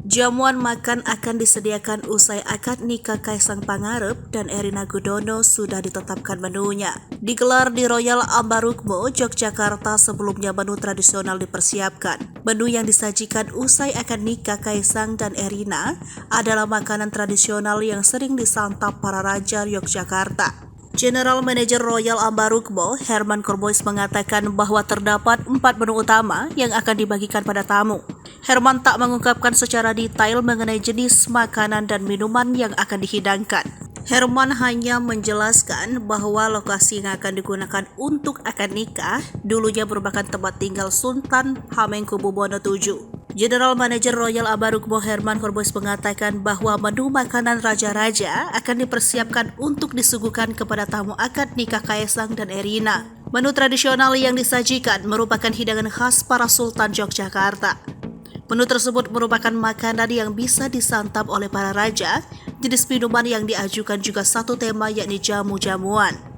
Jamuan makan akan disediakan usai akad nikah Kaisang Pangarep dan Erina Gudono sudah ditetapkan menunya. Digelar di Royal Ambarukmo, Yogyakarta, sebelumnya menu tradisional dipersiapkan. Menu yang disajikan usai akad nikah Kaisang dan Erina adalah makanan tradisional yang sering disantap para raja Yogyakarta. General Manager Royal Ambarukmo, Herman Korbois, mengatakan bahwa terdapat 4 menu utama yang akan dibagikan pada tamu. Herman tak mengungkapkan secara detail mengenai jenis makanan dan minuman yang akan dihidangkan. Herman hanya menjelaskan bahwa lokasi yang akan digunakan untuk akad nikah dulunya merupakan tempat tinggal Sultan Hamengkubuwono VII. General Manager Royal Ambarukmo Herman Korbois mengatakan bahwa menu makanan raja-raja akan dipersiapkan untuk disuguhkan kepada tamu akad nikah Kaisang dan Erina. Menu tradisional yang disajikan merupakan hidangan khas para Sultan Yogyakarta. Menu tersebut merupakan makanan yang bisa disantap oleh para raja. Jenis minuman yang diajukan juga satu tema, yakni jamu-jamuan.